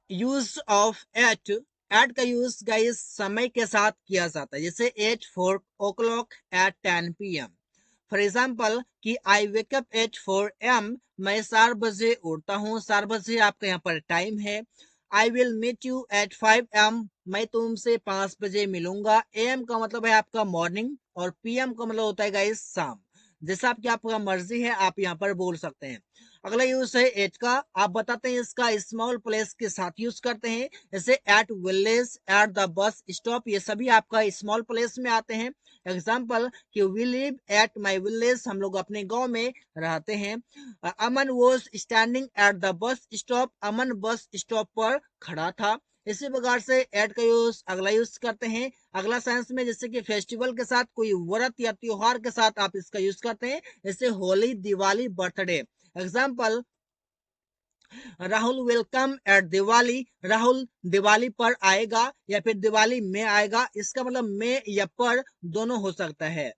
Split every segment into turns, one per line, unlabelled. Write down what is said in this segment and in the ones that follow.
Use of at का use guys समय के साथ किया जाता है, जैसे at 4 o'clock at 10 PM। For example कि आई वेकअप एट 4 AM, मैं 4 बजे उठता हूँ, 4 बजे आपका यहाँ पर टाइम है। I will meet you at 5 AM, मैं तुमसे 5 बजे मिलूंगा। AM का मतलब है आपका मॉर्निंग और PM का मतलब होता है गाइस शाम। जैसा आपका मर्जी है आप यहाँ पर बोल सकते हैं। अगला यूज है एट का, आप बताते हैं इसका स्मॉल प्लेस के साथ यूज करते हैं, जैसे at village, eight the bus stop, ये सभी आपका स्मॉल प्लेस में आते हैं। एग्जाम्पल कि we live at my village, हम लोग अपने गांव में रहते हैं। Aman was standing at the bus stop, Aman bus stop पर खड़ा था। इसी प्रकार से एट का यूज अगला यूज करते हैं अगला सेंस में, जैसे कि फेस्टिवल के साथ, कोई व्रत या त्योहार के साथ आप इसका यूज करते हैं, जैसे Holi, Diwali, birthday. Example Rahul will come at Diwali, Rahul Diwali पर आएगा या फिर दिवाली में आएगा, इसका मतलब में या पर दोनों हो सकता है।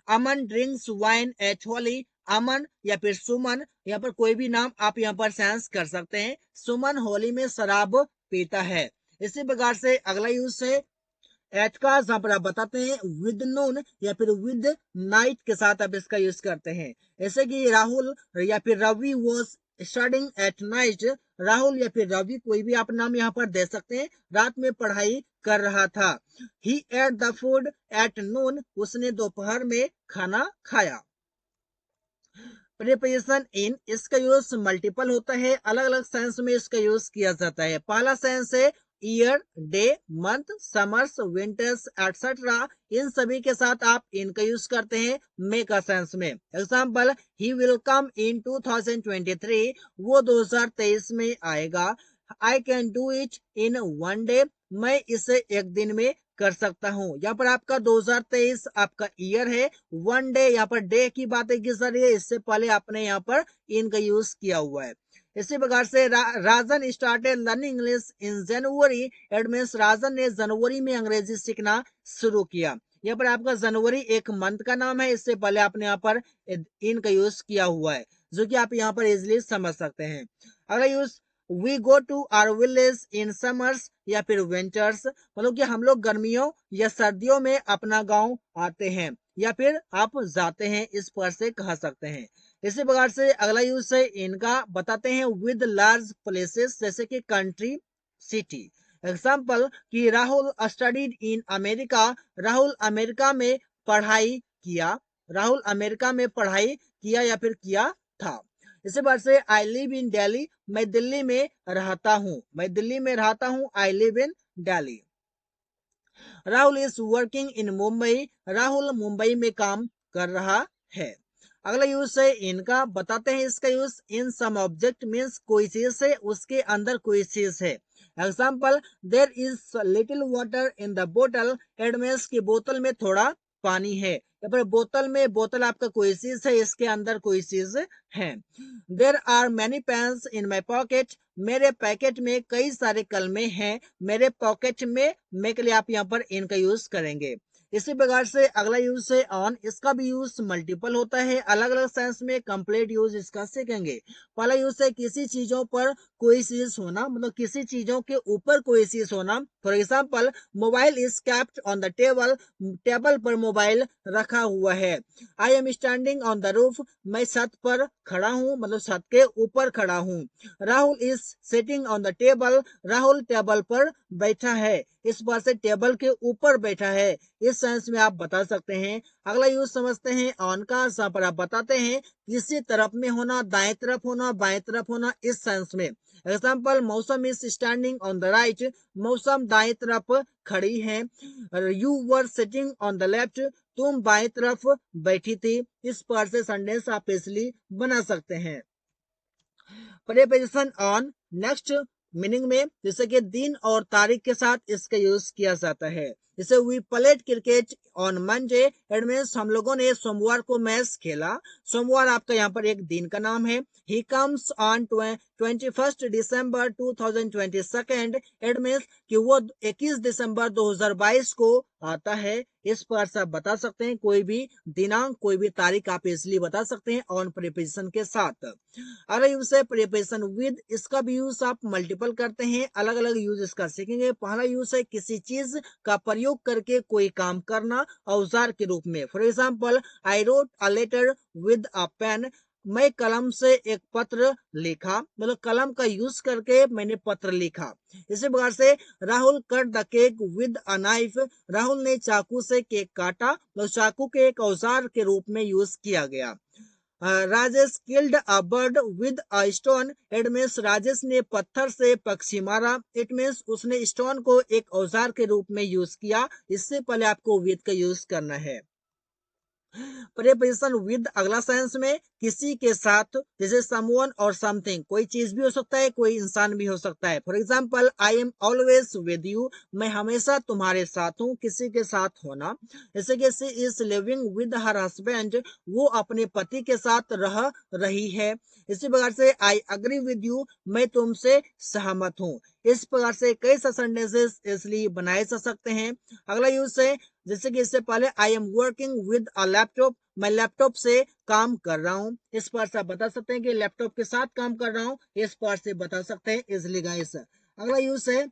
अमन ड्रिंक्स वाइन एट होली, अमन या फिर सुमन, यहाँ पर कोई भी नाम आप यहाँ पर सेंस कर सकते हैं। सुमन होली में शराब पीता है। इसी प्रकार से अगला यूज है एट का, जहां पर आप बताते हैं विद नून या फिर विद नाइट के साथ आप इसका यूज करते हैं, जैसे कि राहुल या फिर Ravi was studying at night, Rahul या फिर रवि कोई भी आप नाम यहाँ पर दे सकते हैं, रात में पढ़ाई कर रहा था। He ate the food at noon, उसने दोपहर में खाना खाया। प्रीपोजिशन इन, इसका यूज मल्टीपल होता है, अलग अलग सेंस में इसका यूज किया जाता है। पहला सेंस है year, day, month, summers, winters etcetera, इन सभी के साथ आप इनका यूज करते हैं मे का सेंस में। एग्जाम्पल ही विल कम इन 2023, वो 2023 में आएगा। I can do it in 1 day, मैं इसे एक दिन में कर सकता हूँ। यहाँ पर आपका 2023 आपका ईयर है, 1 day यहाँ पर डे की बातें की जा रही है, इससे पहले आपने यहाँ पर इनका यूज किया हुआ है। इसी प्रकार से Rajan started learning English in January, it means Rajan ने जनवरी में अंग्रेजी सीखना शुरू किया। यहाँ पर आपका जनवरी एक मंथ का नाम है, इससे पहले आपने यहाँ पर इनका यूज किया हुआ है, जो कि आप यहाँ पर इजिली समझ सकते हैं। अगला use we go to our village in summers या फिर विंटर्स, मतलब कि हम लोग गर्मियों या सर्दियों में अपना गांव आते हैं या फिर आप जाते हैं, इस पर से कह सकते हैं। इसी प्रकार से अगला यूज है इनका, बताते हैं विद लार्ज प्लेसेस, जैसे कि कंट्री, सिटी। एग्जाम्पल कि Rahul studied in America, Rahul America में पढ़ाई किया, राहुल अमेरिका में पढ़ाई किया या फिर किया था। इसी बात से आई लिव इन दिल्ली, मैं दिल्ली में रहता हूँ, मैं दिल्ली में रहता हूँ, I live in Delhi. Rahul is working in Mumbai, Rahul Mumbai में काम कर रहा है। अगला यूज है इनका, बताते हैं इसका use in some object means कोई चीज है, उसके अंदर कोई चीज है। Example there is little water in the बोतल, इट मीन्स की बोतल में थोड़ा पानी है, या फिर बोतल में, बोतल आपका कोई चीज है, इसके अंदर कोई चीज है। There are many pens in my pocket, मेरे पैकेट में कई सारे कलमे हैं, मेरे पॉकेट में के लिए आप यहाँ पर इनका यूज करेंगे। इसी प्रकार से अगला यूज है ऑन, इसका भी यूज मल्टीपल होता है, अलग अलग सेंस में कंप्लीट यूज इसका सीखेंगे। पहला यूज है किसी चीजों पर कोई चीज होना, मतलब किसी चीजों के ऊपर कोई चीज होना। For example mobile is kept on the table, table पर मोबाइल रखा हुआ है। I am standing on the roof, मैं छत पर खड़ा हूँ, मतलब छत के ऊपर खड़ा हूँ। Rahul is sitting on the table, Rahul table पर बैठा है, इस बार से टेबल के ऊपर बैठा है, इस सेंस में आप बता सकते हैं। अगला यूज समझते हैं ऑन का, जहां पर आप बताते हैं किसी तरफ में होना, दाएं तरफ होना, बाएं तरफ होना, इस सेंस में। एग्जाम्पल मौसम is standing on the right, मौसम दाएं तरफ खड़ी है। You were sitting on the left, तुम बाएं तरफ बैठी थी, इस पर से सेंटेंस आप इसलिए बना सकते हैं। प्रीपोजिशन ऑन नेक्स्ट मीनिंग में, जैसे कि दिन और तारीख के साथ इसका यूज किया जाता है। जैसे we played cricket on Monday, it means हम लोगों ने सोमवार को मैच खेला। सोमवार आपका यहाँ पर एक दिन का नाम है। He comes on 21 December 2022, it means कि वो 21 दिसंबर 2022 को आता है। इस पर से आप बता सकते हैं कोई भी दिनांक, कोई भी तारीख आप इसलिए बता सकते हैं ऑन प्रीपोजिशन के साथ। अगर यूज है प्रीपोजिशन विद, इसका भी यूज आप मल्टीपल करते हैं, अलग अलग यूज इसका सीखेंगे। पहला यूज है किसी चीज का प्रयोग करके कोई काम करना औजार के रूप में। For example, I wrote a letter with a pen, मैं कलम से एक पत्र लिखा, मतलब कलम का यूज करके मैंने पत्र लिखा। इसी प्रकार से Rahul cut the cake with a knife, Rahul ने चाकू से केक काटा, तो चाकू के एक औजार के रूप में यूज किया गया। Rajesh killed a bird with a stone, it means Rajesh ने पत्थर से पक्षी मारा। इट मीन्स उसने स्टोन को एक औजार के रूप में यूज किया। इससे पहले आपको विद का यूज करना है। प्रीपोजिशन विद अगला सेंस में किसी के साथ, जैसे समवन और समथिंग, कोई चीज भी हो सकता है, कोई इंसान भी हो सकता है। For example, I am always with you, मैं हमेशा तुम्हारे साथ हूँ, किसी के साथ होना। जैसे कि she is living with her husband, वो अपने पति के साथ रह रही है। इसी प्रकार से आई अग्री विद यू, मैं तुमसे सहमत हूँ। इस प्रकार से कई सेंटेंसेस इसलिए बनाए जा सकते हैं। अगला यूज है, जैसे कि इससे पहले, I am working with a laptop, मैं लैपटॉप से काम कर रहा हूँ। इस पर से आप बता सकते हैं कि लैपटॉप के साथ काम कर रहा हूँ। इस पर से बता सकते हैं इजिली गाइस। अगला यूज है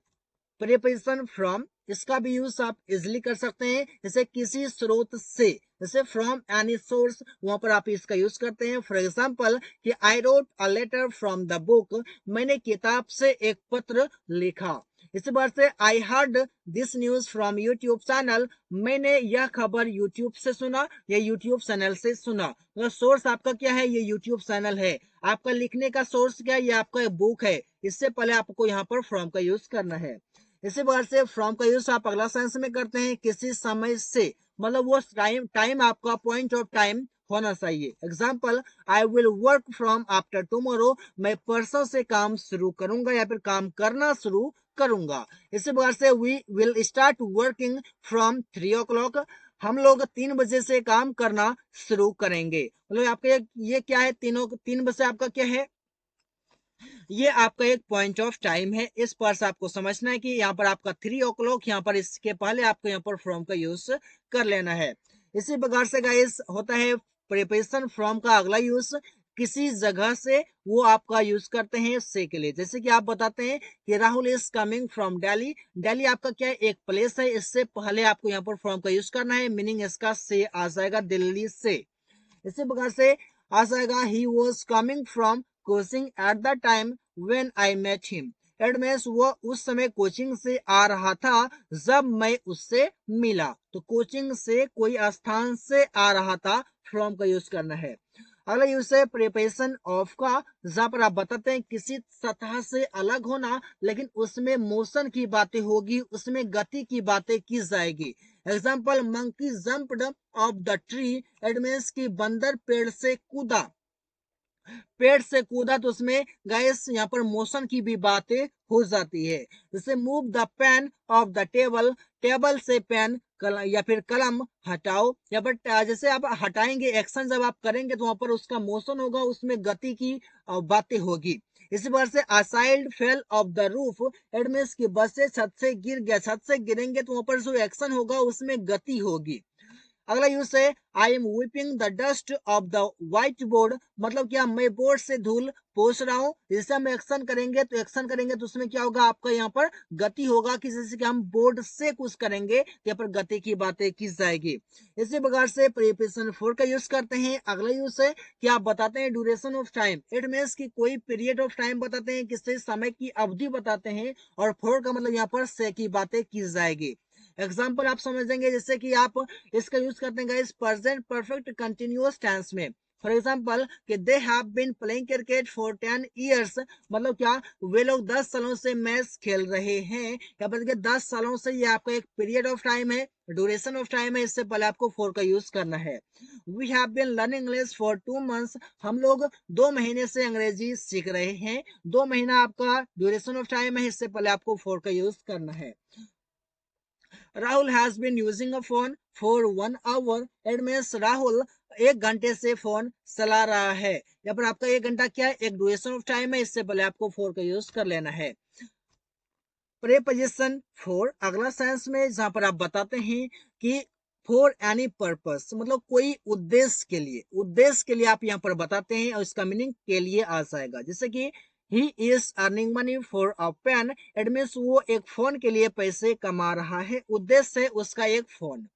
प्रीपोजिशन फ्रॉम, इसका भी यूज आप इजिली कर सकते हैं। जैसे किसी स्रोत से, जैसे फ्रॉम एनी सोर्स, वहां पर आप इसका यूज करते हैं। फॉर एग्जाम्पल, कि I wrote a letter from the book, मैंने किताब से एक पत्र लिखा। इसी बार से I heard this news from YouTube channel, मैंने यह खबर यूट्यूब से सुना, या यूट्यूब चैनल से सुना। मतलब सोर्स आपका क्या है, ये यूट्यूब चैनल है। आपका लिखने का सोर्स क्या है, ये आपका बुक है। इससे पहले आपको यहाँ पर फ्रॉम का यूज करना है। इसी प्रकार से फ्रॉम का यूज आप अगला सेंस में करते हैं, किसी समय से, मतलब वो टाइम आपका पॉइंट ऑफ टाइम होना चाहिए। Example, I will work from after tomorrow, मैं परसों से काम शुरू करूंगा, या फिर काम करना शुरू करूंगा। इसी प्रकार से we will start working from 3 o'clock, हम लोग 3 बजे से काम करना शुरू करेंगे। मतलब आपके ये क्या है, 3 बजे आपका क्या है, ये आपका एक पॉइंट ऑफ टाइम है। इस पर से आपको समझना है कि यहाँ पर आपका 3 o'clock, यहाँ पर इसके पहले आपको यहाँ पर फ्रॉम का यूज कर लेना है। इसी प्रकार से गाइस होता है प्रीपोजिशन फ्रॉम का अगला यूज, किसी जगह से, वो आपका यूज करते हैं से के लिए। जैसे कि आप बताते हैं कि Rahul is coming from Delhi, Delhi आपका क्या है, एक प्लेस है। इससे पहले आपको यहाँ पर फ्रॉम का यूज करना है, मीनिंग इसका से आ जाएगा, दिल्ली से। इसी प्रकार से आ जाएगा, he was coming from coaching at the time when I met him, it means वो उस समय कोचिंग से आ रहा था जब मैं उससे मिला। तो कोचिंग से, कोई स्थान से आ रहा था, फ्रॉम का यूज करना है। अगला यूज है प्रीपोजिशन ऑफ का, जहां पर आप बताते हैं किसी सतह से अलग होना, लेकिन उसमें मोशन की बातें होगी, उसमें गति की बातें की जाएगी। Example, monkey jumped of the tree, it means की बंदर पेड़ से कूदा। पेड़ से कूदा, तो उसमें गैस यहाँ पर मोशन की भी बातें हो जाती है। जैसे move the pain of the table, table से पेन या फिर कलम हटाओ, या फिर जैसे आप हटाएंगे, एक्शन जब आप करेंगे तो वहां पर उसका मोशन होगा, उसमें गति की बातें होगी। इसी बार से a child fell off the roof, it means की बच्चे छत से गिर गया, छत से गिरेंगे तो वहां पर जो एक्शन होगा उसमें गति होगी। अगला यूज है, I am weeping the dust of the white board, मतलब क्या, मैं बोर्ड से धूल पोछ रहा हूँ। जैसे हम एक्शन करेंगे तो उसमें क्या होगा, आपका यहाँ पर गति होगा, कि जैसे कि हम बोर्ड से कुछ करेंगे तो यहाँ पर गति की बातें की जाएगी। इसी प्रकार से प्रीपोजिशन फॉर का यूज करते हैं। अगला यूज है कि आप बताते हैं duration of time, it means की कोई पीरियड ऑफ टाइम बताते हैं, किसी समय की अवधि बताते हैं, और फॉर का मतलब यहाँ पर से की बातें की जाएगी। एग्जाम्पल आप समझेंगे, जैसे कि आप इसका यूज करते हैं guys present perfect continuous tense में। फॉर एग्जाम्पल, कि they have been playing cricket for 10 years, मतलब क्या, वे लोग 10 सालों से मैच खेल रहे हैं। या फिर 10 सालों से, ये आपका एक पीरियड ऑफ टाइम है, ड्यूरेशन ऑफ टाइम है। इससे पहले आपको फॉर का यूज करना है। We have been learning English for 2 months, हम लोग 2 महीने से अंग्रेजी सीख रहे हैं। 2 महीना आपका ड्यूरेशन ऑफ टाइम है, इससे पहले आपको फॉर का यूज करना है। Rahul has been using a phone for 1 hour. It means Rahul 1 घंटे से फोन चला रहा है। यहाँ पर आपका 1 घंटा क्या है, एक ड्यूरेशन ऑफ टाइम है, इससे पहले आपको फॉर का यूज कर लेना है। प्रीपोजिशन फॉर अगला सेंस में जहां पर आप बताते हैं कि फॉर एनी पर्पस मतलब कोई उद्देश्य के लिए, उद्देश्य के लिए आप यहाँ पर बताते हैं और इसका मीनिंग के लिए आ जाएगा। जैसे कि he is earning money for a pen. It means वो एक फोन के लिए पैसे कमा रहा है, उद्देश्य है उसका एक फोन।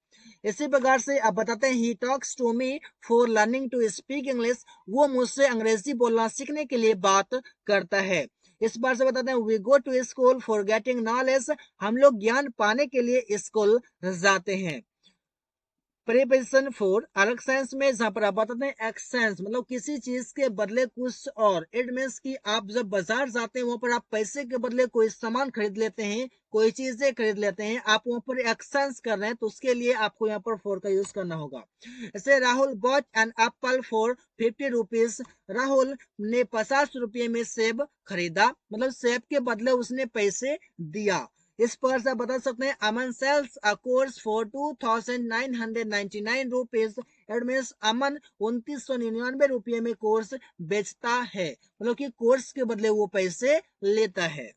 इसी प्रकार से आप बताते हैं he talks to me for learning to speak English. वो मुझसे अंग्रेजी बोलना सीखने के लिए बात करता है। इस बार से बताते हैं we go to school for getting knowledge. हम लोग ज्ञान पाने के लिए स्कूल जाते हैं। प्रीपोजिशन फॉर अलग सेंस में जहां पर आप बताते हैं एक्सचेंज मतलब किसी चीज के बदले कुछ और। इट मीन्स कि आप जब बाजार जाते हैं वहां पर आप पैसे के बदले कोई सामान खरीद लेते हैं, कोई चीजें खरीद लेते हैं, आप वहां पर एक्सचेंज कर रहे हैं, तो उसके लिए आपको यहाँ पर फॉर का यूज करना होगा। जैसे Rahul bot an apple for 50 rupees. Rahul ने 50 रुपये में सेब खरीदा मतलब सेब के बदले उसने पैसे दिया। इस पर से आप बता सकते हैं Aman sells a course for 2999 rupees. It means Aman 2999 रुपये में कोर्स बेचता है मतलब कि कोर्स के बदले वो पैसे लेता है।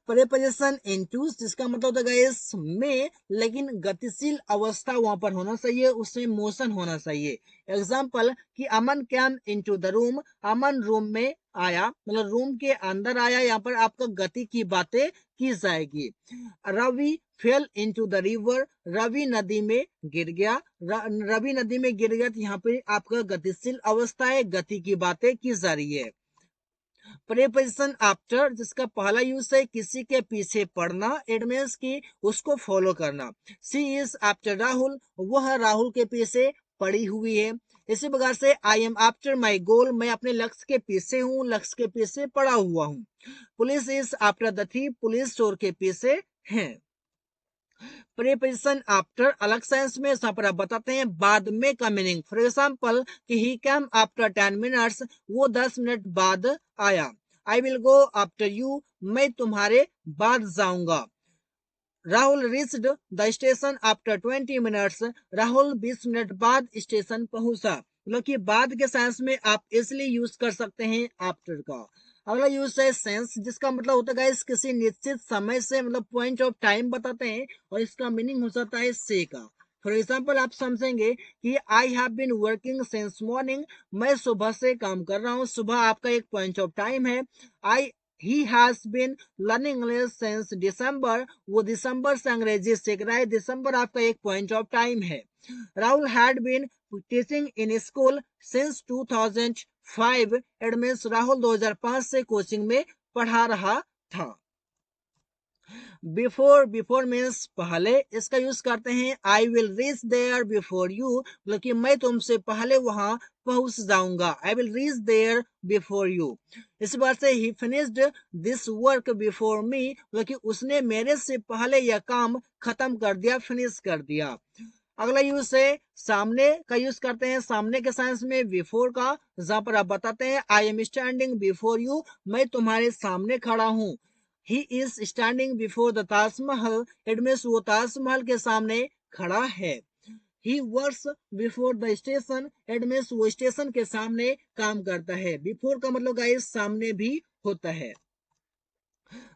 प्रीपोजिशन इनटू जिसका मतलब होता है गाइस में, लेकिन गतिशील अवस्था वहां पर होना चाहिए, उसमें मोशन होना चाहिए। एग्जाम्पल कि Aman came into the room. Aman room में आया मतलब रूम के अंदर आया। यहाँ पर आपका गति की बातें की जाएगी। Ravi fell into the river. Ravi नदी में गिर गया। रवि नदी में गिर गया तो यहाँ पे आपका गतिशील अवस्था है, गति की बातें की जा रही है। प्रीपोजिशन आफ्टर जिसका पहला यूज है किसी के पीछे पड़ना। इट मीन्स कि उसको फॉलो करना। सी इज आफ्टर राहुल। वह राहुल के पीछे पड़ी हुई है। इसी प्रकार से आई एम आफ्टर माई गोल। मैं अपने लक्ष्य के पीछे हूँ, लक्ष्य के पीछे पड़ा हुआ हूँ। Police is after the thief. Police चोर के पीछे है। प्रीपोजिशन आफ्टर अलग सेंस में जहां पर आप बताते हैं बाद में का मीनिंग। फॉर एग्जाम्पल कि ही कैम आफ्टर 10 मिनट्स। वो 10 मिनट बाद आया। I will go after you. मैं तुम्हारे बाद जाऊंगा। Rahul reached the station after 20 minutes. Rahul 20 minute बाद स्टेशन पहुंचा मतलब कि बाद के सेंस में आप इसलिए यूज कर सकते हैं आफ्टर का। अगला यूज है सेंस जिसका मतलब होता है किसी निश्चित समय से मतलब पॉइंट ऑफ टाइम बताते हैं और इसका मीनिंग हो जाता है से का। फॉर एग्जाम्पल आप समझेंगे कि I have been working since morning. मैं सुबह से काम कर रहा हूँ। सुबह आपका एक पॉइंट ऑफ टाइम है। I he has been learning English since December. वो दिसंबर से अंग्रेजी सीख रहा है। दिसंबर आपका एक पॉइंट ऑफ टाइम है। Rahul had been teaching in school since 2005। It means Rahul 2005 से कोचिंग में पढ़ा रहा था। बिफोर, बिफोर मीन्स पहले। इसका यूज करते हैं I will reach there before you मतलब कि मैं तुमसे पहले वहां पहुंच जाऊंगा। I will reach there before you. इस बार से he finished this work before me मतलब कि उसने मेरे से पहले यह काम खत्म कर दिया, फिनिश कर दिया। अगला यूज है सामने का यूज करते हैं सामने के साइंस में बिफोर का। जहां पर आप बताते हैं I am standing before you. मैं तुम्हारे सामने खड़ा हूं। He is standing before the Taj Mahal. It means वो ताजमहल के सामने खड़ा है। He works before the station. It means वो स्टेशन के सामने काम करता है। बिफोर का मतलब गाइस सामने भी होता है।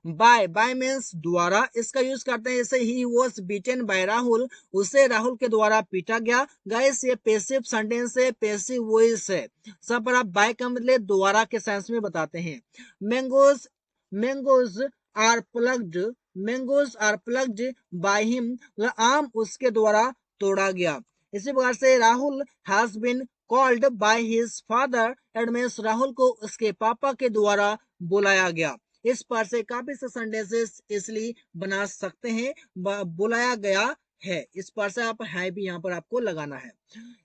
बाय, बाय मीन्स द्वारा। इसका यूज करते हैं जैसे he was beaten by Rahul. उसे राहुल के द्वारा पीटा गया। गाइस ये पैसिव सेंटेंस है, पैसिव वॉइस है। सब पर आप बाय का मतलब द्वारा के सेंस में बताते हैं। Mangoes, mangoes are plucked. Mangoes are plucked by him. आम उसके द्वारा तोड़ा गया। इसी प्रकार से Rahul has been called by his father. It means Rahul को उसके पापा के द्वारा बुलाया गया। इस पर से काफी से सेंटेंसेस इसलिए बना सकते हैं। बुलाया गया है, इस पर से आप है भी यहाँ पर आपको लगाना है।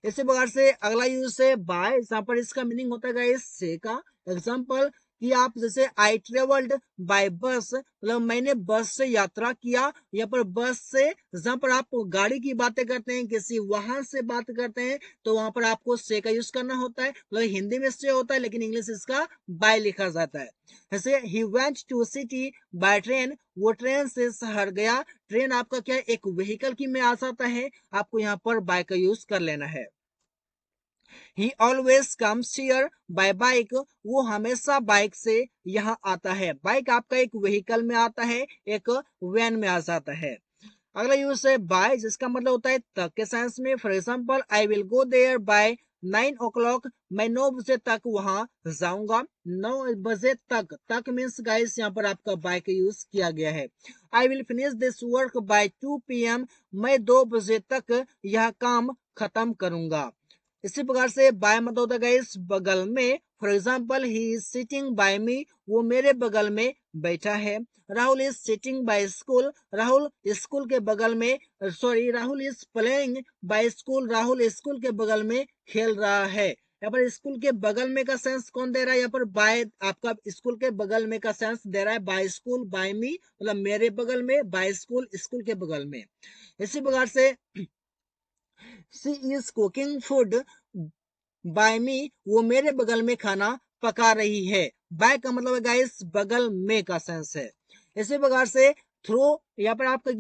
इसी प्रकार से अगला यूज है बाय जहां पर इसका मीनिंग होता है से का। एग्जाम्पल कि आप जैसे आई ट्रेवल्ड बाय बस, मतलब मैंने बस से यात्रा किया। यहाँ पर बस से, जहां पर आप गाड़ी की बातें करते हैं, किसी वाहन से बात करते हैं, तो वहां पर आपको से का यूज करना होता है। मतलब हिंदी में से होता है लेकिन इंग्लिश इसका बाय लिखा जाता है। जैसे he went to city by train, वो ट्रेन से शहर गया। ट्रेन आपका क्या है, एक व्हीकल की में आ जाता है, आपको यहाँ पर बाय का यूज कर लेना है। ही always comes here by bike, वो हमेशा बाइक से यहाँ आता है। बाइक आपका एक व्हीकल में आता है, एक वैन में आ जाता है। अगला यूज है बाय, जिसका मतलब होता है तक के सेंस में। For example, I will go there by 9 o'clock, मैं 9 बजे तक वहां जाऊंगा। 9 बजे तक, तक मीन्स गाइस यहाँ पर आपका बाय का यूज किया गया है। I will finish this work by 2 PM, मैं 2 बजे तक यह काम खत्म करूंगा। इसी प्रकार से बाय मतलब होता है गाइस बगल में। For example, he is sitting by me, वो मेरे बगल में बैठा है। Rahul is sitting by school, Rahul school के बगल में, sorry, Rahul is playing by school, Rahul school के बगल में खेल रहा है। यहाँ पर स्कूल के बगल में का सेंस कौन दे रहा है, यहाँ पर बाय आपका स्कूल के बगल में का सेंस दे रहा है। बाय स्कूल, बाय मी मतलब मेरे बगल में, बाय स्कूल स्कूल के बगल में। इसी प्रकार से she is cooking food by me, वो मेरे बगल में खाना पका रही है। बाय का मतलब है गाइस बगल में का सेंस है। इसी प्रकार से थ्रो, यहाँ पर आपका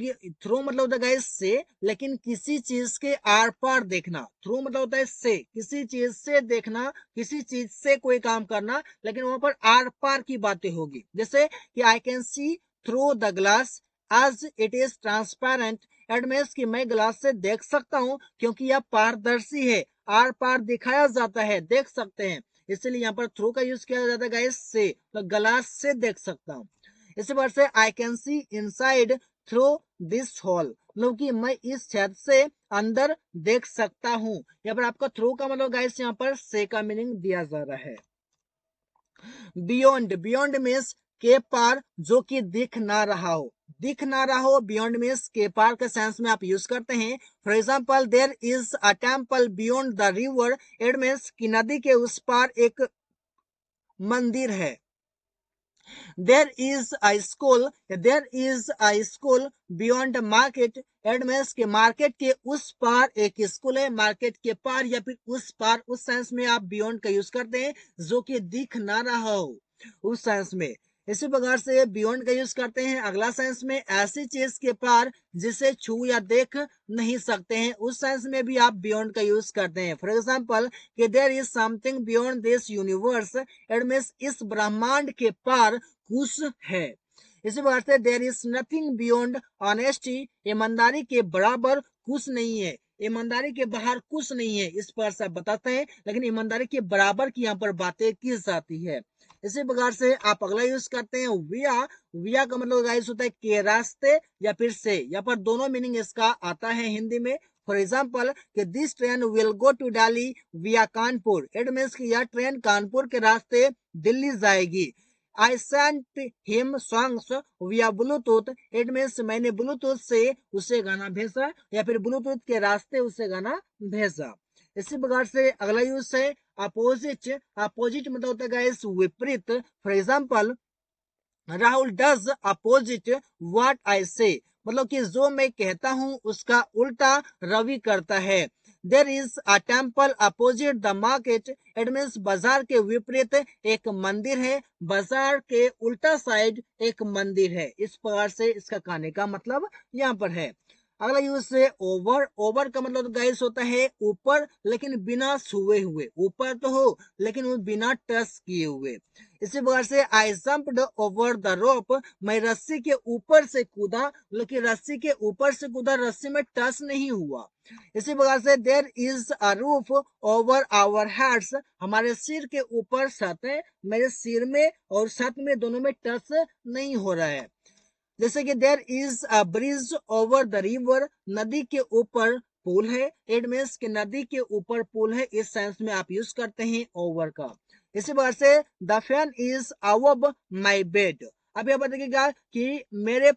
थ्रो मतलब होता है गाइस से, लेकिन किसी चीज के आर पार देखना। थ्रो मतलब होता है से, किसी चीज से देखना, किसी चीज से कोई काम करना, लेकिन वहां पर आर पार की बातें होगी। जैसे कि I can see through the glass आज इट इज ट्रांसपेरेंट, एडमेंस की मैं ग्लास से देख सकता हूँ क्योंकि यह पारदर्शी है। आर पार दिखाया जाता है, देख सकते हैं, इसलिए यहाँ पर थ्रू का यूज किया जाता है गाइस से, तो ग्लास से देख सकता हूँ। इसी बार से I can see inside through this hall, मतलब कि मैं इस छत से अंदर देख सकता हूँ। यहाँ पर आपका थ्रू का मतलब गाइस यहाँ पर से का मीनिंग दिया जा रहा है। बियॉन्ड, बियॉन्ड मीन्स के पार, जो कि दिख ना रहा हो, दिख ना रहा हो। बियॉन्ड मीन्स के पार के सेंस में आप यूज करते हैं। For example, there is a temple beyond the river, it means कि नदी के उस पार एक मंदिर है। There is a school, there is a school beyond market, it means के मार्केट के उस पार एक स्कूल है। मार्केट के पार या फिर उस पार, उस सेंस में आप बियॉन्ड का यूज करते हैं, जो कि दिख ना रहा हो उस सेंस में। इसी प्रकार से बियॉन्ड का यूज करते हैं अगला सेंस में, ऐसी चीज के पार जिसे छू या देख नहीं सकते हैं, उस सेंस में भी आप बियॉन्ड का यूज करते हैं। फॉर एग्जाम्पल, कि there is something beyond this universe, it means इस ब्रह्मांड के पार कुछ है। इसी प्रकार से there is nothing beyond honesty, ईमानदारी के बराबर कुछ नहीं है। ईमानदारी के बाहर कुछ नहीं है, इस पर से आप बताते हैं, लेकिन ईमानदारी के बराबर की यहाँ पर बातें की जाती है। इसी प्रकार से आप अगला यूज करते हैं विया। विया का मतलब गाइस होता है के रास्ते या फिर से, यहाँ पर दोनों मीनिंग इसका आता है हिंदी में। फॉर एग्जाम्पल, कि this train will go to Delhi via Kanpur, it means कि यह ट्रेन कानपुर के रास्ते दिल्ली जाएगी। आई सेंट हिम सॉन्ग्स विया ब्लूटूथ, इट मीन्स मैंने ब्लूटूथ से उसे गाना भेजा या फिर ब्लूटूथ के रास्ते उसे गाना भेजा। इसी प्रकार से अगला यूज है अपोजिट। अपोजिट मतलब होता है गाइस विपरीत। For example, Rahul does opposite what I से, मतलब कि जो मैं कहता हूं उसका उल्टा रवि करता है। देर is a temple opposite the market, it means बाजार के विपरीत एक मंदिर है, बाजार के उल्टा साइड एक मंदिर है। इस प्रकार से इसका कहने का मतलब यहाँ पर है। अगला यूज है ओवर। ओवर का मतलब गाइस होता है ऊपर, लेकिन बिना छुए हुए, ऊपर तो हो लेकिन वो बिना टच किए हुए। इसी प्रकार से आई जंप्ड ओवर द रोप, मैं रस्सी के ऊपर से कूदा, लेकिन रस्सी के ऊपर से कूदा, रस्सी में टच नहीं हुआ। इसी प्रकार से there is a roof over our heads, हमारे सिर के ऊपर छत है, मेरे सिर में और छत में दोनों में टच नहीं हो रहा है। जैसे कि देर is a bridge over the river, नदी के ऊपर पुल है, इट मीन्स कि नदी के ऊपर पुल है, इस सेंस में आप यूज करते हैं ओवर का। इसी प्रकार से the fan is above my bed, अब यहाँ पर देखिएगा कि मेरे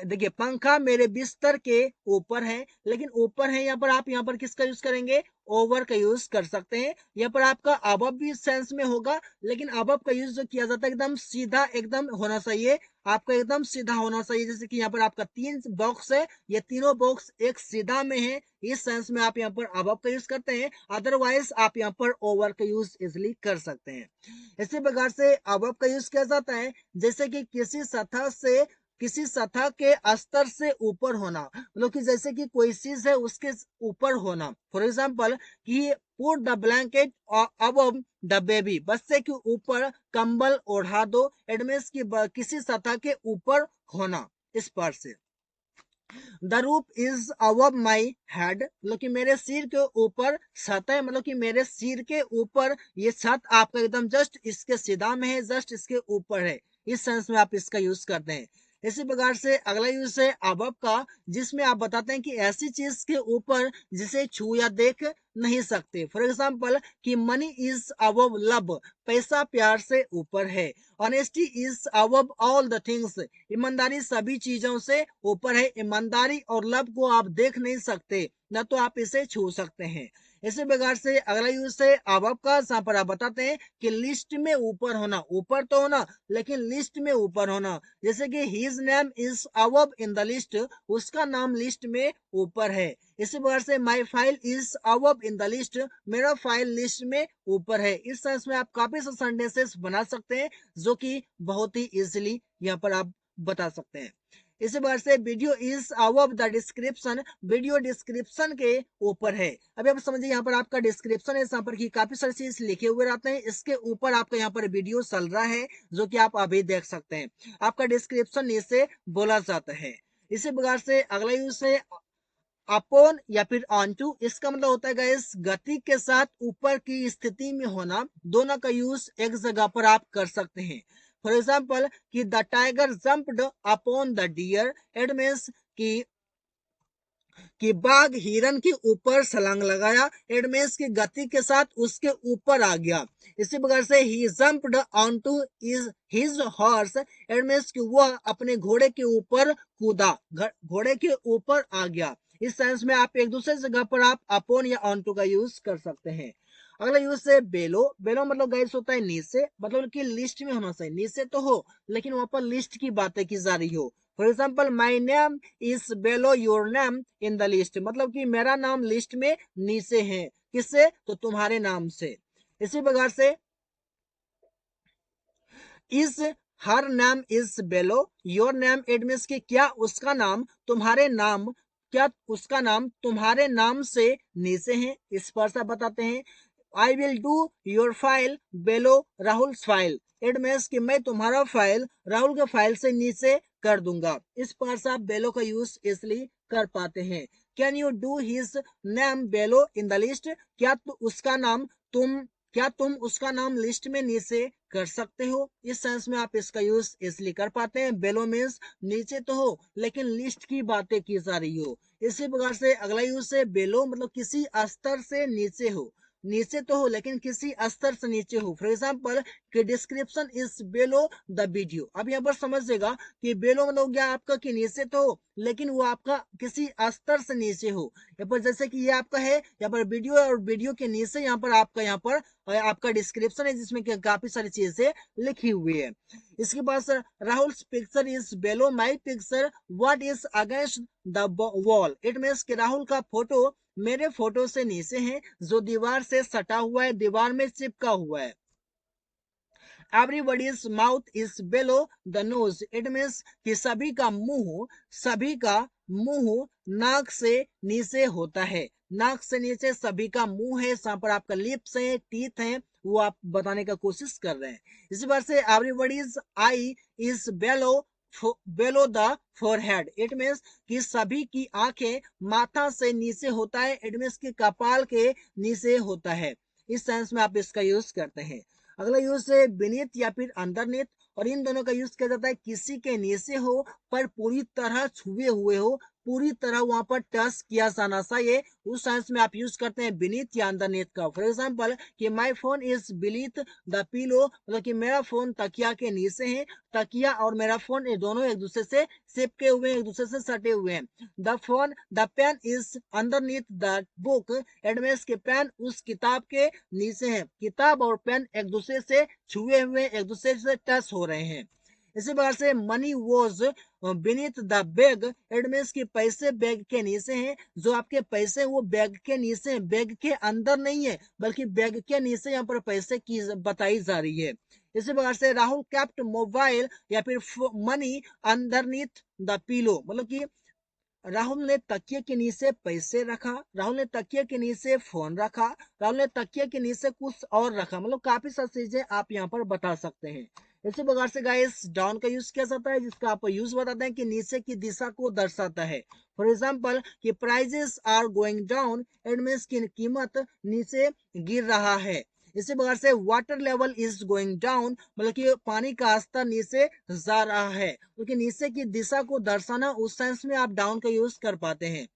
देखिए पंखा मेरे बिस्तर के ऊपर है, लेकिन ऊपर है यहाँ पर आप यहाँ पर किसका यूज करेंगे, ओवर का यूज कर सकते हैं। यहाँ पर आपका अबव भी सेंस में होगा, लेकिन अबव का यूज जो किया जाता है एकदम सीधा एकदम होना चाहिए, आपका एकदम सीधा होना चाहिए। जैसे कि यहाँ पर आपका 3 बॉक्स है, ये तीनों बॉक्स एक सीधा में है, इस सेंस में आप यहाँ पर अबव का यूज करते हैं। अदरवाइज आप यहाँ पर ओवर का यूज इजिली कर सकते हैं। इसी प्रकार से अबव का यूज किया जाता है जैसे कि किसी सतह के स्तर से ऊपर होना, मतलब कि जैसे कि कोई चीज है उसके ऊपर होना। फॉर एग्जाम्पल कि put the blanket above the baby, बच्चे के ऊपर कंबल ओढ़ा दो। इट मीन्स कि किसी सतह के ऊपर होना इस पर से। द रूप इज अबव माई हेड, मतलब कि मेरे सिर के ऊपर छत है, मतलब कि मेरे सिर के ऊपर ये छत आपका एकदम जस्ट इसके सीधा में है, जस्ट इसके ऊपर है। इस सेंस में आप इसका यूज करते हैं। इसी प्रकार से अगला यूज है अबव का, जिसमें आप बताते हैं कि ऐसी चीज के ऊपर जिसे छू या देख नहीं सकते। फॉर एग्जाम्पल कि मनी इज अबव लव, पैसा प्यार से ऊपर है। Honesty is above all the things, ईमानदारी सभी चीजों से ऊपर है। ईमानदारी और लव को आप देख नहीं सकते, न तो आप इसे छू सकते हैं। इसी प्रकार से अगला यूज है अबव का, जहां पर आप बताते हैं कि लिस्ट में ऊपर होना, ऊपर तो होना लेकिन लिस्ट में ऊपर होना। जैसे कि his name is above in the list, उसका नाम लिस्ट में ऊपर है। इसी प्रकार से my file is above in the list, मेरा फाइल लिस्ट में ऊपर है। इस सेंस में आप काफी सारे सेंटेंसेस बना सकते हैं जो कि बहुत ही इजीली यहाँ पर आप बता सकते हैं। इसी प्रकार से video is above the description, video description के ऊपर है। अभी आप समझिए यहाँ पर आपका डिस्क्रिप्शन है, यहाँ पर की काफी सारी चीज लिखे हुए रहते हैं, इसके ऊपर आपका यहाँ पर वीडियो चल रहा है जो कि आप अभी देख सकते हैं। आपका डिस्क्रिप्शन इसे बोला जाता है। इसी प्रकार से अगला यूज है अपॉन या फिर ऑन टू, इसका मतलब होता है गाइस गति के साथ ऊपर की स्थिति में होना। दोनों का यूज एक जगह पर आप कर सकते हैं। फॉर एग्जाम्पल कि the tiger jumped upon the deer, it means कि बाघ हिरन के ऊपर छलांग लगाया। इट मीन्स की गति के साथ उसके ऊपर आ गया। इसी प्रकार से he jumped on to is his horse, it means कि वह अपने घोड़े के ऊपर कूदा, घोड़े के ऊपर आ गया। इस सेंस में आप एक दूसरे जगह पर आप अपॉन या ऑन टू का यूज कर सकते हैं। अगला यूज है बेलो। बेलो मतलब गाइस होता है नीचे, मतलब कि लिस्ट में होना चाहिए। नीचे तो हो लेकिन वहां पर लिस्ट की बातें की जा रही हो। For example my name is below your name in the list, मतलब कि मेरा नाम लिस्ट में नीचे है। किससे? तो तुम्हारे नाम से। इसी प्रकार से is her name is below your name, it means कि क्या उसका नाम तुम्हारे नाम, क्या उसका नाम तुम्हारे नाम से नीचे है। इस पर से बताते हैं I will do your file below Rahul file, it means कि मैं तुम्हारा फाइल राहुल के फाइल से नीचे कर दूंगा। इस पर से आप बेलो का यूज इसलिए कर पाते हैं। Can you do his name below in the list, क्या तुम उसका नाम लिस्ट में नीचे कर सकते हो। इस सेंस में आप इसका यूज इसलिए कर पाते हैं। बेलो मीन्स नीचे तो हो लेकिन लिस्ट की बातें की जा रही हो। इसी प्रकार से अगला यूज है बेलो, मतलब किसी स्तर से नीचे हो, नीचे तो हो लेकिन किसी स्तर से नीचे हो। फॉर एग्जाम्पल कि description is bellow the video, अब यहाँ पर समझिएगा कि बेलो मतलब क्या आपका कि नीचे तो हो लेकिन वो आपका किसी स्तर से नीचे हो। यहाँ पर जैसे कि ये आपका है यहाँ पर वीडियो, और वीडियो के नीचे यहाँ पर आपका डिस्क्रिप्शन है जिसमें काफी सारी चीजें लिखी हुई है। इसके पास Rahul picture is below my picture what is against the wall, it means कि राहुल का फोटो मेरे फोटो से नीचे है जो दीवार से सटा हुआ है, दीवार में चिपका हुआ है। Everybody's mouth is bellow the nose, it means कि सभी का मुंह नाक से नीचे होता है। नाक से नीचे सभी का मुंह है, जहां पर आपका लिप्स है, टीथ है, वो आप बताने का कोशिश कर रहे हैं। इसी बात से everybody's I is bellow the forehead, it means कि सभी की आंखें माथा से नीचे होता है। इट मीन्स कि कपाल के नीचे होता है। इस सेंस में आप इसका यूज करते हैं। अगला यूज है बीनीथ या फिर अंडरनीथ, और इन दोनों का यूज किया जाता है किसी के नीचे हो पर पूरी तरह छुए हुए हो, पूरी तरह वहां पर टच किया जाना चाहिए, उस सेंस में आप यूज करते हैं बीनीथ या अंडरनीथ का। फॉर एग्जाम्पल कि my phone is beneath the pillow, मतलब कि मेरा फोन तकिया के नीचे है। तकिया और मेरा फोन ये दोनों एक दूसरे से चिपके हुए हैं, एक दूसरे से सटे हुए हैं। The pen is underneath the book, एडमेस के पेन उस किताब के नीचे है। किताब और पेन एक दूसरे से छुए हुए, एक दूसरे से टच हो रहे हैं। इसी प्रकार से money was beneath the bag, it means कि पैसे बैग के नीचे हैं। जो आपके पैसे वो बैग के नीचे हैं, बैग के अंदर नहीं है, बल्कि बैग के नीचे यहाँ पर पैसे की बताई जा रही है। इसी प्रकार से राहुल कैप्ट मोबाइल या फिर मनी अंडरनीथ द पिलो, मतलब कि राहुल ने तकिए के नीचे पैसे रखा, राहुल ने तकिए के नीचे फोन रखा, राहुल ने तकिए के नीचे कुछ और रखा। मतलब काफी सारी चीजें आप यहाँ पर बता सकते हैं। इसी प्रकार से गाइस डाउन का यूज किया जाता है, जिसका आप यूज बताते हैं कि नीचे की दिशा को दर्शाता है। फॉर एग्जाम्पल कि prices are going down, it means की कीमत नीचे गिर रहा है। इसी प्रकार से water level is going down, मतलब कि पानी का स्तर नीचे जा रहा है, क्योंकि नीचे की दिशा को दर्शाना उस सेंस में आप डाउन का यूज कर पाते हैं।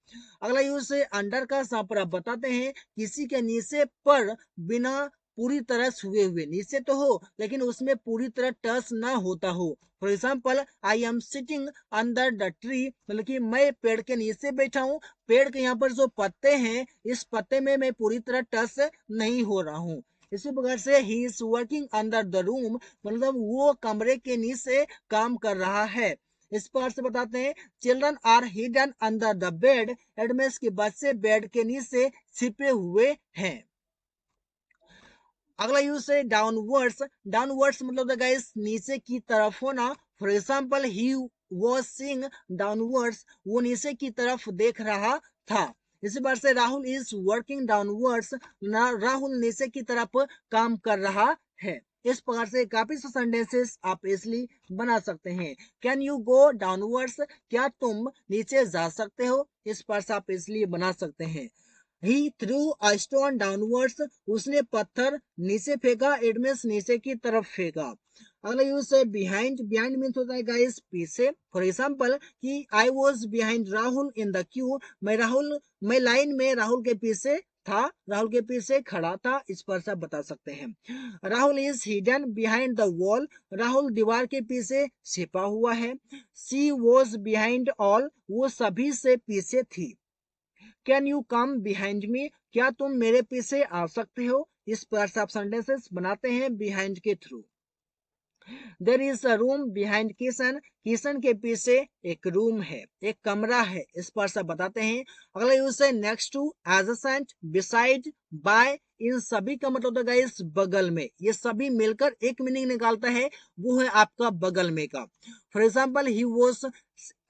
अगला यूज है अंडर का, जहां पर आप बताते हैं किसी के नीचे पर बिना पूरी तरह छुए हुए, नीचे तो हो लेकिन उसमें पूरी तरह टच ना होता हो। For example I am sitting under the tree, मतलब कि मैं पेड़ के नीचे बैठा हूँ। पेड़ के यहाँ पर जो पत्ते हैं, इस पत्ते में मैं पूरी तरह टच नहीं हो रहा हूँ। इसी प्रकार से he is working under the room, मतलब वो कमरे के नीचे काम कर रहा है। इस पर से बताते हैं children are hidden under the bed, एडमेस के बच्चे बेड के नीचे छिपे हुए हैं। अगला यूज है डाउनवर्ड्स। डाउनवर्ड्स मतलब गाइस नीचे की तरफ होना। For example he was seeing downwards, वो नीचे की तरफ देख रहा था। इसी बार से Rahul is working downwards, Rahul नीचे की तरफ काम कर रहा है। इस प्रकार से काफी से सेंटेंसेस आप इसलिए बना सकते हैं। कैन यू गो डाउनवर्ड्स, क्या तुम नीचे जा सकते हो, इस पर से आप इसलिए बना सकते हैं। He threw a stone downwards, उसने पत्थर नीचे फेंका, इट मीन्स नीचे की तरफ फेंका। अगला यूज है बिहाइंड। बिहाइंड मीन्स होता है गाइस पीछे। फॉर एग्जाम्पल कि I was behind Rahul in the Q, मैं लाइन में राहुल के पीछे था, राहुल के पीछे खड़ा था। इस पर से आप बता सकते हैं। Rahul is hidden behind the wall, Rahul दीवार के पीछे छिपा हुआ है। शी वॉज बिहाइंड ऑल, वो सभी से पीछे थी। Can you come behind me, क्या तुम मेरे पीछे आ सकते हो, इस पर से आप सेंटेंसेस बनाते हैं बिहाइंड के through. There is a room behind kitchen, kitchen के पीछे एक रूम है, एक कमरा है। इस पर से बताते हैं। अगला यूज है next to, adjacent, beside, by. इन सभी का मतलब होता है गाइस बगल में। ये सभी मिलकर एक मीनिंग निकालता है, वो है आपका बगल में का। For example he was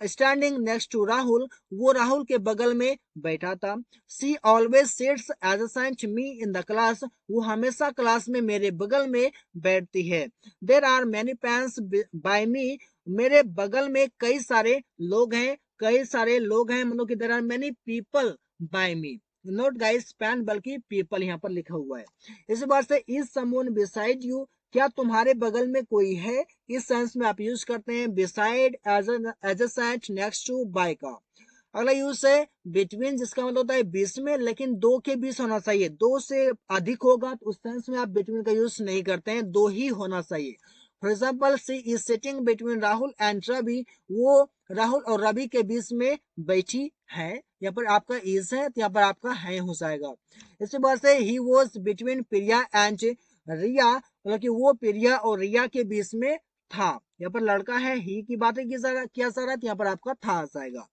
standing next to Rahul, वो राहुल के बगल में बैठा था। She always sits adjacent me in the class, वो हमेशा क्लास में मेरे बगल में बैठती है। There are many pens by me, मेरे बगल में कई सारे लोग हैं, कई सारे लोग हैं, मतलब कि there are many people by me. Note guys pen बल्कि पीपल यहाँ पर लिखा हुआ है। इस बार से इज समवन बिसाइड यू, क्या तुम्हारे बगल में कोई है, इस सेंस में आप यूज करते हैं beside, adjacent, next to, by का। अगला यूज है बिटवीन, जिसका मतलब होता है बीच में, लेकिन दो के बीच होना चाहिए। दो से अधिक होगा तो उस सेंस में आप बिटवीन का यूज नहीं करते हैं, दो ही होना चाहिए। For example she is sitting between Rahul and Ravi, वो राहुल और रवि के बीच में बैठी है। यहाँ पर आपका इज है तो यहाँ पर आपका है हो जाएगा। इसी बात से he was between Priya and Riya, मतलब कि वो प्रिया और रिया के बीच में था। यहाँ पर लड़का है, ही की बातें किया जा रहा है, यहाँ पर आपका था आ जाएगा।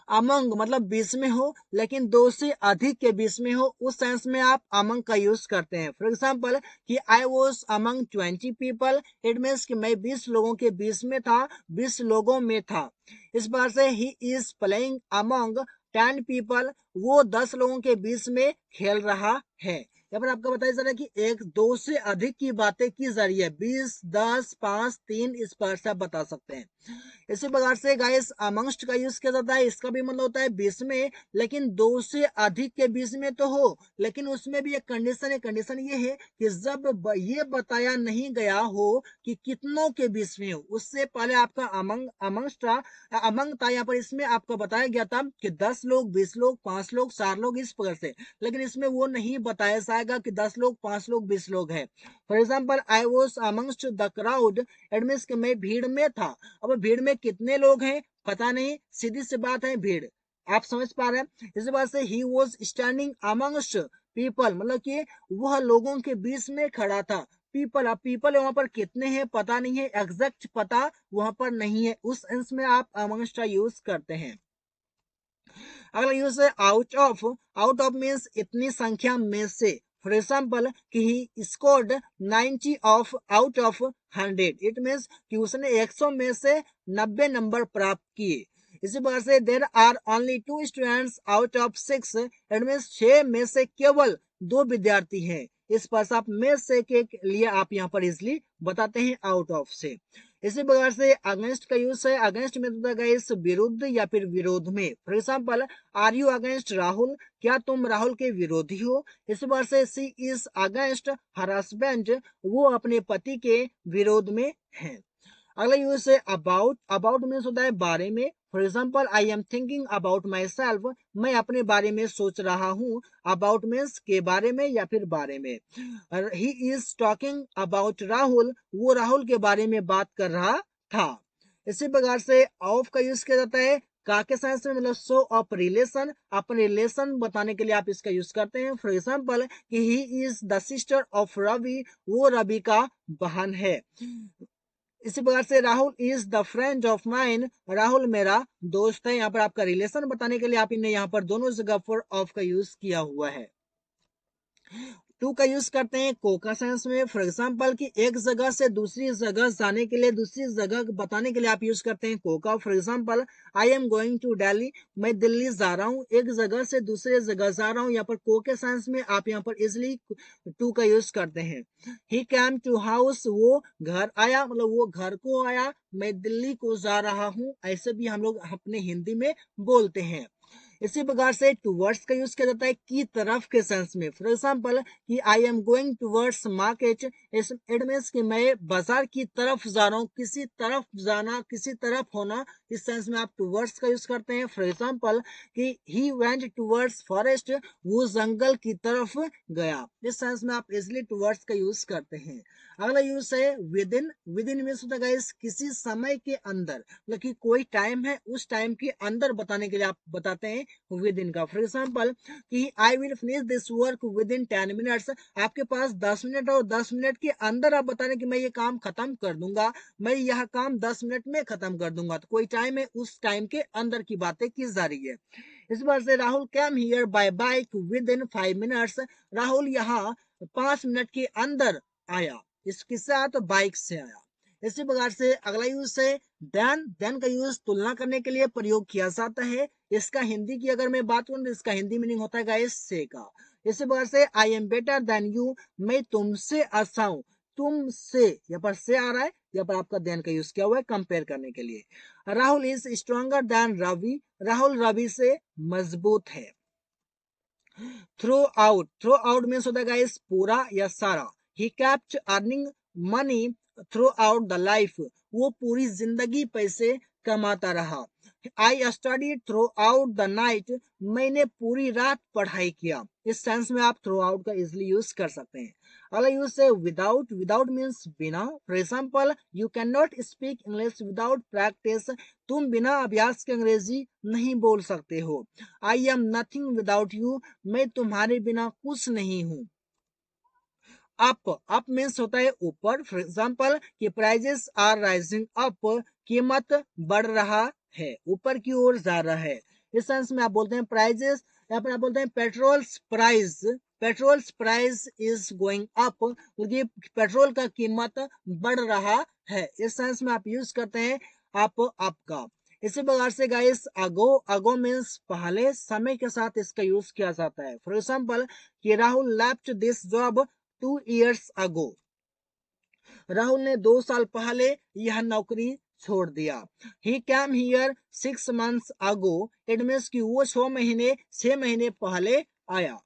अमंग मतलब बीच में हो, लेकिन दो से अधिक के बीच में हो, उस सेंस में आप अमंग का यूज करते हैं। फॉर एग्जाम्पल कि I was among 20 people, it means कि मैं 20 लोगों के बीच में था, 20 लोगों में था। इस बार से he is playing among 10 people, वो 10 लोगों के बीच में खेल रहा है। यहाँ पर आपको बताया जा रहा है कि एक दो से अधिक की बातें की जा रही है, 20, 10, 5, 3, इस पर से आप बता सकते हैं। इसी प्रकार से गाइस अमंगस्ट का यूज किया जाता है, इसका भी मतलब होता है बीच में, लेकिन दो से अधिक के बीच में तो हो, लेकिन उसमें भी एक कंडीशन है। कंडीशन ये है कि जब ये बताया नहीं गया हो कि कितनों के बीच में हो, उससे पहले आपका अमंगस्ट अमंग था। यहाँ पर इसमें आपको बताया गया था कि 10 लोग, 20 लोग, 5 लोग, 4 लोग, इस प्रकार से, लेकिन इसमें वो नहीं बताया जाएगा कि 10 लोग, 5 लोग, 20 लोग हैं। For example I was amongst the crowd, it means कि मैं भीड़ में था। अब भीड़ में कितने लोग हैं पता नहीं, सीधी सी बात है भीड़, आप समझ पा रहे हैं। इस बात से he was standing amongst people, मतलब कि वह लोगों के बीच में खड़ा था। पीपल, अब पीपल वहां पर कितने हैं पता नहीं है, एग्जैक्ट पता वहां पर नहीं है, उस अंश में आप अमंगस्ट का यूज करते हैं। अगला यूज है out of. Out of means इतनी संख्या में से। फॉर एग्जाम्पल कि he scored 90 of out of 100, it means कि उसने 100 में से 90 नंबर प्राप्त किए। इसी प्रकार से there are only 2 students out of 6, it means 6 में से केवल 2 विद्यार्थी हैं। इस पर आप में से के लिए आप यहाँ पर इजिली बताते हैं आउट ऑफ से। इसी प्रकार से अगेंस्ट का यूज है। अगेंस्ट में होता है इस विरुद्ध या फिर विरोध में। For example are you against Rahul, क्या तुम राहुल के विरोधी हो। इस बार से she is against her husband, वो अपने पति के विरोध में है। अगला यूज है अबाउट। अबाउट मीन्स होता है बारे में। For example I am thinking about my self, मैं अपने बारे में सोच रहा हूँ। अबाउट मीन्स के बारे में या फिर बारे में। He is talking about Rahul, वो राहुल के बारे में बात कर रहा था। इसी प्रकार से ऑफ का यूज किया जाता है का के साइंस में, मतलब शो ऑफ रिलेशन, अपने रिलेशन बताने के लिए आप इसका यूज करते हैं। फॉर एग्जाम्पल कि he is the sister of Ravi, वो रवि का बहन है। इसी प्रकार से Rahul is the friend of mine, Rahul मेरा दोस्त है। यहाँ पर आपका रिलेशन बताने के लिए आप इन्हें यहाँ पर दोनों जगह पर ऑफ का यूज किया हुआ है। टू का यूज करते हैं को का सेंस में। फॉर एग्जाम्पल कि एक जगह से दूसरी जगह जाने के लिए, दूसरी जगह बताने के लिए आप यूज करते हैं को का। For example I am going to Delhi, मैं दिल्ली जा रहा हूँ। एक जगह से दूसरे जगह जा रहा हूँ, यहाँ पर को के सेंस में आप यहाँ पर इजिली टू का यूज करते हैं। ही कैम टू हाउस, वो घर आया, मतलब वो घर को आया। मैं दिल्ली को जा रहा हूँ, ऐसे भी हम लोग अपने हिंदी में बोलते हैं। इसी प्रकार से टूवर्ड्स का यूज किया जाता है की तरफ के सेंस में। फॉर एग्जाम्पल कि आई am going towards market, it means कि मैं बाजार की तरफ जा रहा हूँ। किसी तरफ जाना, किसी तरफ होना, इस सेंस में आप टूवर्ड्स का यूज करते हैं। फॉर एग्जाम्पल कि ही वेंट टूवर्ड्स फॉरेस्ट, वो जंगल की तरफ गया। इस सेंस में आप इजिली टूवर्ड्स का यूज करते हैं। अगला यूज है with in. With in means होता है किसी समय के अंदर, मतलब कि कोई टाइम है, उस टाइम के अंदर बताने के लिए आप बताते हैं विद इन का। फॉर एग्जाम्पल कि I will finish this work with in 10 minutes, आपके पास 10 मिनट और 10 मिनट के अंदर आप बता रहे कि मैं ये काम खत्म कर दूंगा, मैं यह काम 10 मिनट में खत्म कर दूंगा। तो कोई टाइम है, उस टाइम के अंदर की बातें की जा रही है। इस बार से Rahul came here by bike within 5 minutes, Rahul यहाँ 5 मिनट के अंदर आया। इसके साथ बाइक से आया। इसी प्रकार से अगला यूज है देन। देन का यूज तुलना करने के लिए प्रयोग किया जाता है। इसका हिंदी की अगर मैं बात करूं तो इसका हिंदी मीनिंग होता है गाइस से का। इसी प्रकार से I am better than you, मैं तुमसे अच्छा हूं। तुमसे, यहाँ पर से आ रहा है, यहाँ पर आपका देन का यूज किया हुआ है कंपेयर करने के लिए। Rahul is stronger than Ravi, Rahul Ravi से मजबूत है। Throughout. Throughout means होता है गाइस पूरा या सारा। He kept earning money throughout the life, वो पूरी जिंदगी पैसे कमाता रहा। I study throughout the night, मैंने पूरी रात पढ़ाई किया। इस सेंस में आप थ्रू आउट का इजिली यूज कर सकते हैं। अगला यूज है विदाउट। विदाउट मीन्स बिना। For example you can not speak English without practice, तुम बिना अभ्यास के अंग्रेजी नहीं बोल सकते हो। I am nothing without you, मैं तुम्हारे बिना कुछ नहीं हूं। अप। अप मीन्स होता है ऊपर। फॉर एग्जाम्पल कि प्राइजेस आर राइजिंग अप, कीमत बढ़ रहा है, ऊपर की ओर जा रहा है। इस सेंस में आप बोलते हैं प्राइजेस, यहाँ पर आप बोलते हैं patrols price, patrols price is going up, क्योंकि पेट्रोल का कीमत बढ़ रहा है। इस सेंस में आप यूज करते हैं अप, अप का। इसी प्रकार से गाइस अगो, अगो मीन्स पहले, समय के साथ इसका यूज किया जाता है। फॉर एग्जाम्पल कि Rahul left this job 2 years अगो, राहुल ने 2 साल पहले यह नौकरी छोड़ दिया। ही cam here 6 months ago, it means कि वो 6 महीने पहले आया।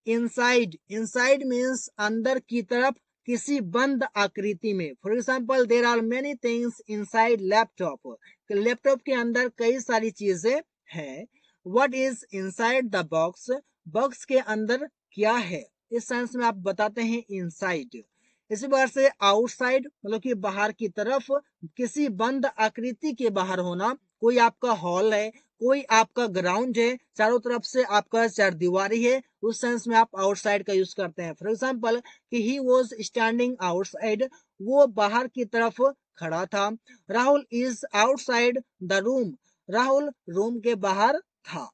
इनसाइड, इनसाइड मीन्स अंदर की तरफ, किसी बंद आकृति में। For example there are many things inside laptop, laptop के अंदर कई सारी चीजें हैं। What is inside the box, box के अंदर क्या है, इस सेंस में आप बताते हैं इनसाइड। इसी प्रकार से आउटसाइड मतलब कि बाहर की तरफ, किसी बंद आकृति के बाहर होना। कोई आपका हॉल है, कोई आपका ग्राउंड है, चारों तरफ से आपका चारदीवारी है, उस सेंस में आप आउटसाइड का यूज करते हैं। फॉर एग्जाम्पल कि ही वॉज स्टैंडिंग आउटसाइड, वो बाहर की तरफ खड़ा था। Rahul is outside the room, Rahul room के बाहर था।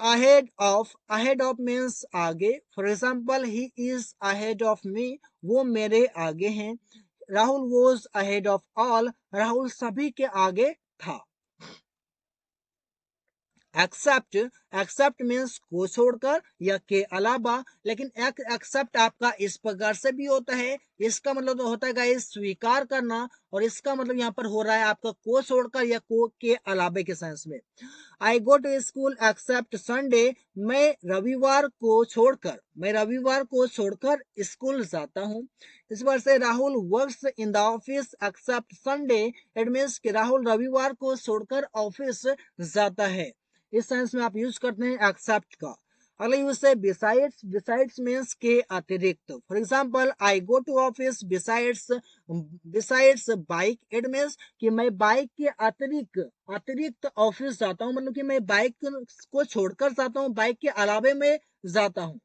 Ahead of, ahead of means आगे। For example he is ahead of me, वो मेरे आगे हैं। Rahul was ahead of all, Rahul सभी के आगे था। एक्सेप्ट, एक्सेप्ट मीन्स को छोड़कर या के अलावा, लेकिन एक्सेप्ट आपका इस प्रकार से भी होता है, इसका मतलब तो होता है गाइस स्वीकार करना, और इसका मतलब यहाँ पर हो रहा है आपका को छोड़कर या को के अलावे के सेंस में। I go to school except Sunday, मैं रविवार को छोड़कर, मैं रविवार को छोड़कर स्कूल जाता हूँ। इस बार से Rahul works in the office except Sunday, it means कि राहुल रविवार को छोड़कर ऑफिस जाता है। इस सेंस में आप यूज करते हैं एक्सेप्ट का। अगला यूज है बिसाइड्स, बिसाइड्स मीन्स के अतिरिक्त। For example I go to office besides, besides bike, it means कि मैं बाइक के अतिरिक्त ऑफिस जाता हूँ, मतलब कि मैं बाइक को छोड़कर जाता हूँ, बाइक के अलावे में जाता हूँ।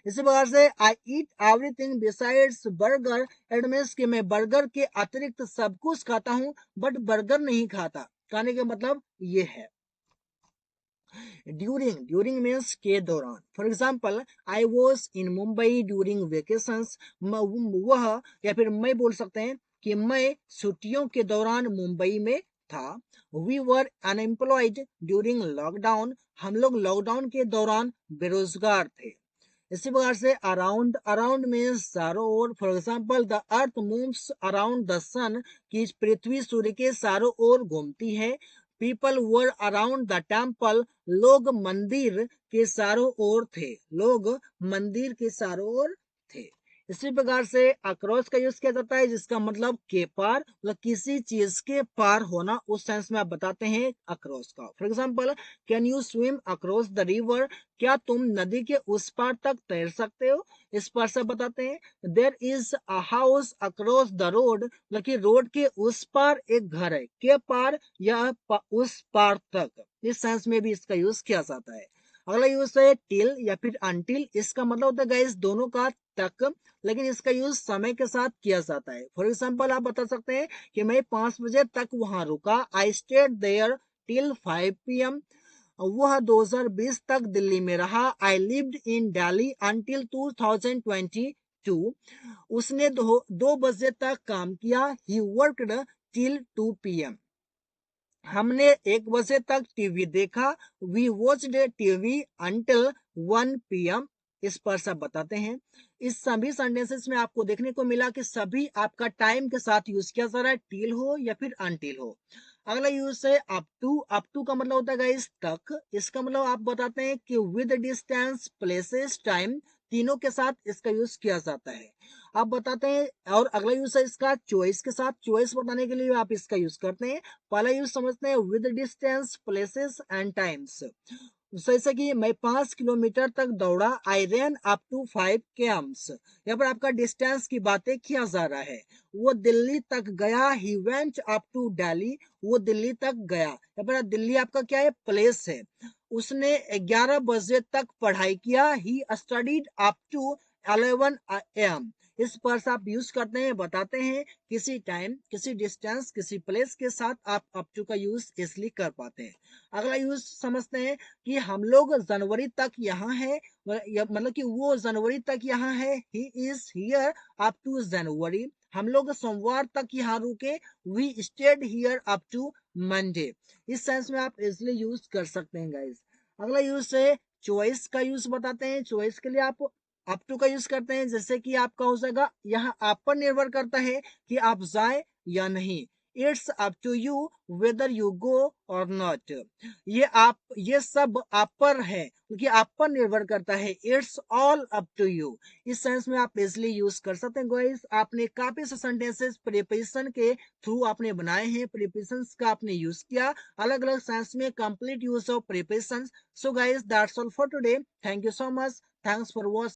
इसी प्रकार से I eat everything besides burger, it means कि मैं बर्गर के अतिरिक्त सब कुछ खाता हूँ, बट बर्गर नहीं खाता। कहने का मतलब ये है। ड्यूरिंग, ड्यूरिंग मीन्स के दौरान। For example I was in Mumbai during vacations, वह, या फिर मैं बोल सकते हैं कि मैं छुट्टियों के दौरान मुंबई में था। We were unemployed during lockdown, हम लोग लॉकडाउन के दौरान बेरोजगार थे। इसी प्रकार से अराउंड, अराउंड मीन्स चारों ओर। For example the earth moves around the sun, कि पृथ्वी सूर्य के चारों ओर घूमती है। People were around the temple, लोग मंदिर के चारों ओर थे, लोग मंदिर के चारों ओर थे। इसी प्रकार से अक्रॉस का यूज किया जाता है, जिसका मतलब के पार, मतलब किसी चीज के पार होना, उस सेंस में आप बताते हैं अक्रॉस का। For example can you swim across the river, क्या तुम नदी के उस पार तक तैर सकते हो, इस पर से बताते हैं। There is a house across the road, मतलब कि रोड के उस पार एक घर है, के पार या उस पार तक, इस सेंस में भी इसका यूज किया जाता है। अगला यूज है टिल या फिर अनटिल, इसका मतलब होता है गाइस दोनों का तक, लेकिन इसका यूज समय के साथ किया जाता है। फॉर एग्जाम्पल आप बता सकते हैं कि मैं 5 बजे तक वहां रुका, I stayed there till 5 PM, वह 2020 तक दिल्ली में रहा। I lived in Delhi until 2022, उसने 2 बजे तक काम किया। ही वर्कड टिल 2 PM, हमने 1 बजे तक टीवी देखा। We watched TV until 1 PM, इस पर सब बताते हैं। इस सभी सेंटेंसेस में आपको देखने को मिला कि सभी आपका टाइम के साथ यूज किया जा रहा है, टिल हो या फिर अनटिल हो। अगला यूज है अप टू, अप टू का मतलब होता है गाइस तक, इसका मतलब आप बताते हैं कि विद डिस्टेंस, प्लेसेस, टाइम, तीनों के साथ इसका यूज किया जाता है। आप बताते हैं। और अगला यूज है इसका चॉइस के साथ, चॉइस बताने के लिए आप इसका यूज करते हैं। पहला यूज समझते हैं with distance, places and times. जैसे कि मैं 5 किलोमीटर तक दौड़ा, आई रैन अप टू 5 kms, यहाँ पर आपका डिस्टेंस की बातें किया जा रहा है। वो दिल्ली तक गया, he went up to Delhi, वो दिल्ली तक गया, यहाँ पर दिल्ली आपका क्या है, प्लेस है। उसने 11 बजे तक पढ़ाई किया, he studied up to 11 AM। इस पर से आप यूज करते हैं, बताते हैं किसी टाइम, किसी डिस्टेंस, किसी प्लेस के साथ आप अप टू का यूज इसलिए कर पाते हैं। अगला यूज समझते हैं कि हम लोग जनवरी तक यहाँ है, मतलब कि वो जनवरी तक यहाँ है, he is here up to January. हम लोग सोमवार तक यहाँ रुके, we stayed here up to Monday. इस सेंस में आप इसलिए यूज कर सकते हैं गाइस। अगला यूज है चॉइस का यूज बताते हैं। चॉइस के लिए आप अप टू का यूज करते हैं, जैसे कि आपका हो जाएगा, यहाँ आप पर निर्भर करता है कि आप जाए या नहीं। It's up to you whether you go और नॉट। ये सब आप पर है, क्योंकि आप पर निर्भर करता है। It's all up to you. इस सेंस में आप इजिली यूज कर सकते हैं गाइस। आपने काफी से सेंटेंसेस प्रीपोजिशन के थ्रू आपने बनाए हैं, प्रीपोजिशंस का आपने यूज किया अलग अलग सेंस में, complete use of prepositions. So guys that's all for today. Thank you so much. Thanks for watching.